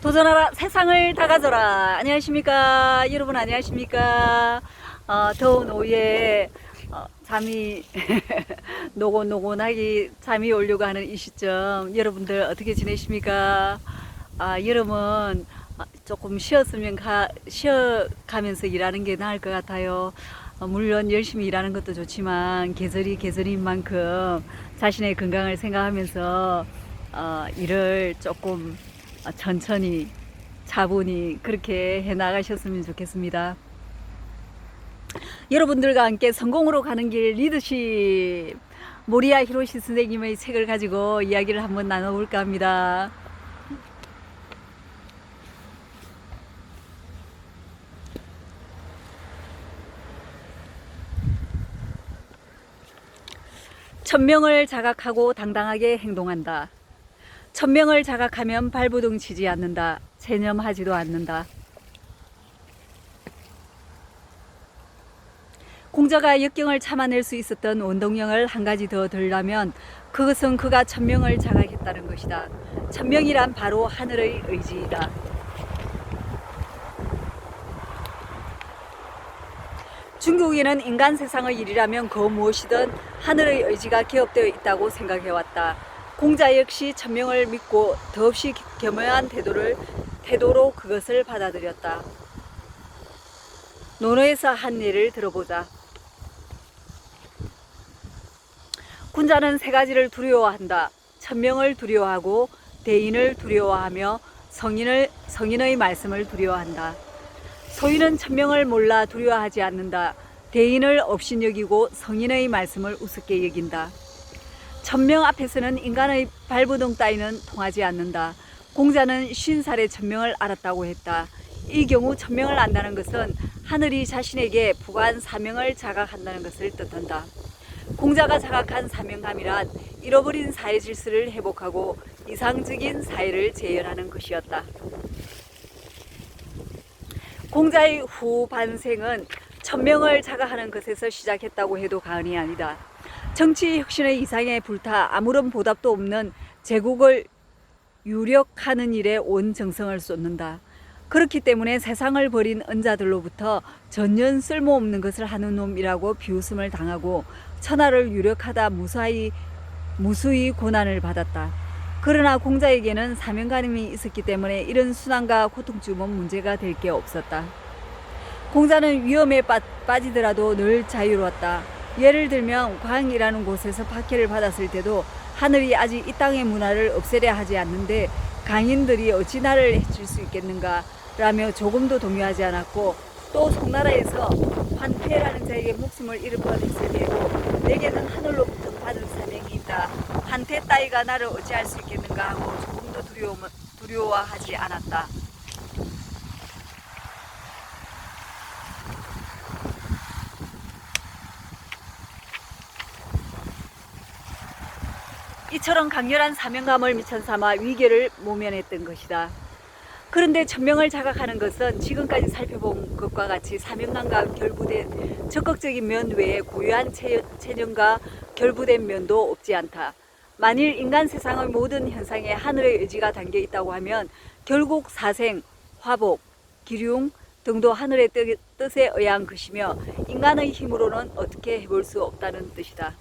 도전하라 세상을 다 가져라. 안녕하십니까 여러분, 안녕하십니까. 더운 오후에 잠이 노곤노곤하게 잠이 오려고 하는 이 시점, 여러분들 어떻게 지내십니까? 여름은 조금 쉬어가면서 일하는 게 나을 것 같아요. 물론 열심히 일하는 것도 좋지만 계절이 계절인 만큼 자신의 건강을 생각하면서 일을 조금 천천히 차분히 그렇게 해 나가셨으면 좋겠습니다. 여러분들과 함께 성공으로 가는 길 리더십, 모리야 히로시 선생님의 책을 가지고 이야기를 한번 나눠볼까 합니다. 천명을 자각하고 당당하게 행동한다. 천명을 자각하면 발부둥 치지 않는다. 체념하지도 않는다. 공자가 역경을 참아낼 수 있었던 원동력을 한 가지 더 들라면 그것은 그가 천명을 자각했다는 것이다. 천명이란 바로 하늘의 의지이다. 중국인은 인간 세상의 일이라면 그 무엇이든 하늘의 의지가 기업되어 있다고 생각해왔다. 공자 역시 천명을 믿고 더없이 겸허한 태도로 그것을 받아들였다. 논어에서 한 예를 들어보자. 군자는 세 가지를 두려워한다. 천명을 두려워하고 대인을 두려워하며 성인의 말씀을 두려워한다. 소인은 천명을 몰라 두려워하지 않는다. 대인을 업신여기고 성인의 말씀을 우습게 여긴다. 천명 앞에서는 인간의 발부둥 따위는 통하지 않는다. 공자는 50살에 천명을 알았다고 했다. 이 경우 천명을 안다는 것은 하늘이 자신에게 부과한 사명을 자각한다는 것을 뜻한다. 공자가 자각한 사명감이란 잃어버린 사회 질서를 회복하고 이상적인 사회를 재현하는 것이었다. 공자의 후 반생은 천명을 자각하는 것에서 시작했다고 해도 과언이 아니다. 정치 혁신의 이상에 불타 아무런 보답도 없는 제국을 유력하는 일에 온 정성을 쏟는다. 그렇기 때문에 세상을 버린 은자들로부터 전혀 쓸모없는 것을 하는 놈이라고 비웃음을 당하고 천하를 유력하다 무수히 고난을 받았다. 그러나 공자에게는 사명감이 있었기 때문에 이런 순환과 고통쯤은 문제가 될 게 없었다. 공자는 위험에 빠지더라도 늘 자유로웠다. 예를 들면 광이라는 곳에서 박해를 받았을 때도 하늘이 아직 이 땅의 문화를 없애려 하지 않는데 강인들이 어찌 나를 해칠 수 있겠는가 라며 조금도 동요하지 않았고, 또 송나라에서 환태라는 자에게 목숨을 잃을 뻔했을 때에도 내게는 하늘로부터 받은 사명이 있다. 환태 따위가 나를 어찌할 수 있겠는가 하고 조금도 두려워하지 않았다. 이처럼 강렬한 사명감을 미천 삼아 위기를 모면했던 것이다. 그런데 천명을 자각하는 것은 지금까지 살펴본 것과 같이 사명감과 결부된 적극적인 면 외에 고유한 체념과 결부된 면도 없지 않다. 만일 인간 세상의 모든 현상에 하늘의 의지가 담겨 있다고 하면 결국 사생, 화복, 기륭 등도 하늘의 뜻에 의한 것이며 인간의 힘으로는 어떻게 해볼 수 없다는 뜻이다.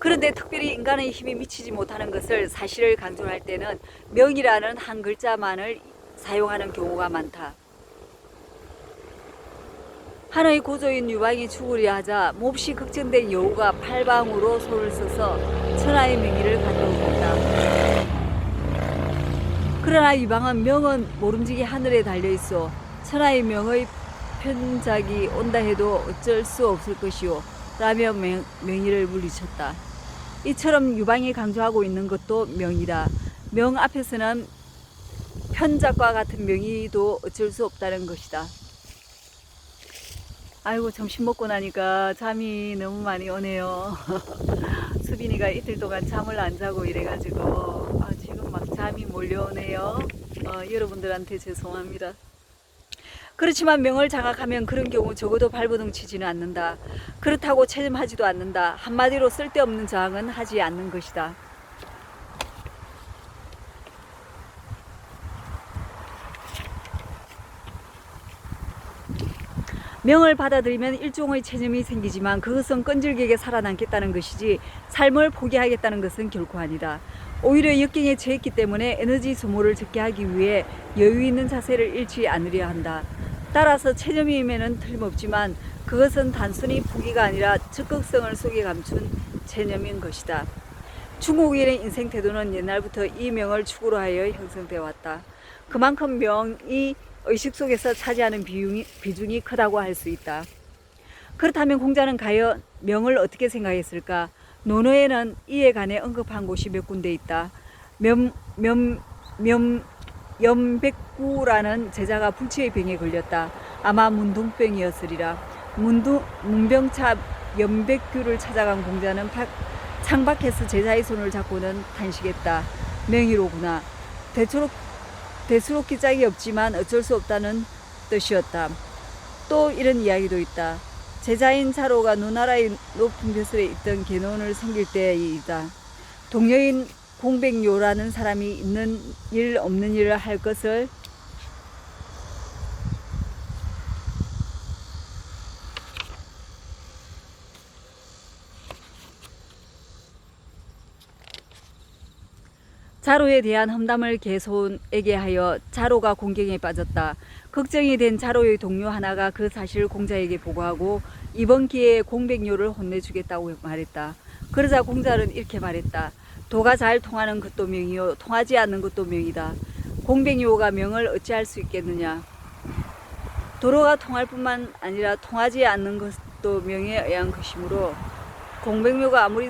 그런데 특별히 인간의 힘이 미치지 못하는 것을 사실을 강조할 때는 명이라는 한 글자만을 사용하는 경우가 많다. 하나의 고조인 유방이 죽으려 하자 몹시 걱정된 여우가 팔방으로 손을 써서 천하의 명의를 갖다옵니다. 그러나 유방은 명은 모름지기 하늘에 달려있어 천하의 명의 편작이 온다 해도 어쩔 수 없을 것이오 라며 명의를 물리쳤다. 이처럼 유방이 강조하고 있는 것도 명이다. 명 앞에서는 편작과 같은 명의도 어쩔 수 없다는 것이다. 아이고, 점심 먹고 나니까 잠이 너무 많이 오네요. 수빈이가 이틀 동안 잠을 안 자고 이래가지고 지금 막 잠이 몰려오네요. 여러분들한테 죄송합니다. 그렇지만 명을 장악하면 그런 경우 적어도 발버둥 치지는 않는다. 그렇다고 체념하지도 않는다. 한마디로 쓸데없는 저항은 하지 않는 것이다. 명을 받아들이면 일종의 체념이 생기지만 그것은 끈질기게 살아남겠다는 것이지 삶을 포기하겠다는 것은 결코 아니다. 오히려 역경에 처했기 때문에 에너지 소모를 적게 하기 위해 여유 있는 자세를 잃지 않으려 한다. 따라서 체념임에는 틀림없지만 그것은 단순히 포기가 아니라 적극성을 속에 감춘 체념인 것이다. 중국인의 인생 태도는 옛날부터 이 명을 축으로 하여 형성되어 왔다. 그만큼 명이 의식 속에서 차지하는 비중이 크다고 할 수 있다. 그렇다면 공자는 과연 명을 어떻게 생각했을까? 논어에는 이에 관해 언급한 곳이 몇 군데 있다. 염백구라는 제자가 불치의 병에 걸렸다. 아마 문둥병이었으리라. 문병차 염백규를 찾아간 공자는 창밖에서 제자의 손을 잡고는 탄식했다. 명의로구나. 대수롭기 짝이 없지만 어쩔 수 없다는 뜻이었다. 또 이런 이야기도 있다. 제자인 차로가 노나라의 높은 벼슬에 있던 개논을 섬길 때이다. 동료인 공백요라는 사람이 있는 일 없는 일을 할 것을 자로에 대한 험담을 개손에게 하여 자로가 공경에 빠졌다. 걱정이 된 자로의 동료 하나가 그 사실을 공자에게 보고하고 이번 기회에 공백요를 혼내주겠다고 말했다. 그러자 공자는 이렇게 말했다. 도가 잘 통하는 것도 명이요 통하지 않는 것도 명이다. 공백요가 명을 어찌할 수 있겠느냐. 도로가 통할 뿐만 아니라 통하지 않는 것도 명에 의한 것이므로 공백요가 아무리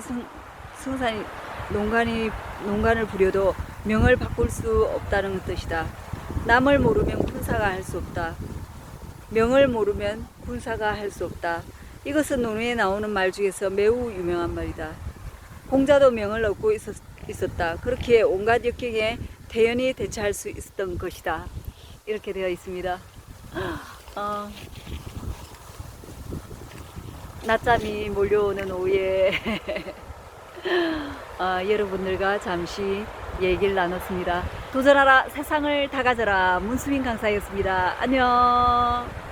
농간을 부려도 명을 바꿀 수 없다는 뜻이다. 남을 모르면 군사가 할 수 없다. 명을 모르면 군사가 할 수 없다. 이것은 논어에 나오는 말 중에서 매우 유명한 말이다. 공자도 명을 얻고 있었다. 그렇게 온갖 역경에 태연히 대처할 수 있었던 것이다. 이렇게 되어 있습니다. 낮잠이 몰려오는 오후에 여러분들과 잠시 얘기를 나눴습니다. 도전하라 세상을 다 가져라 문수민 강사였습니다. 안녕.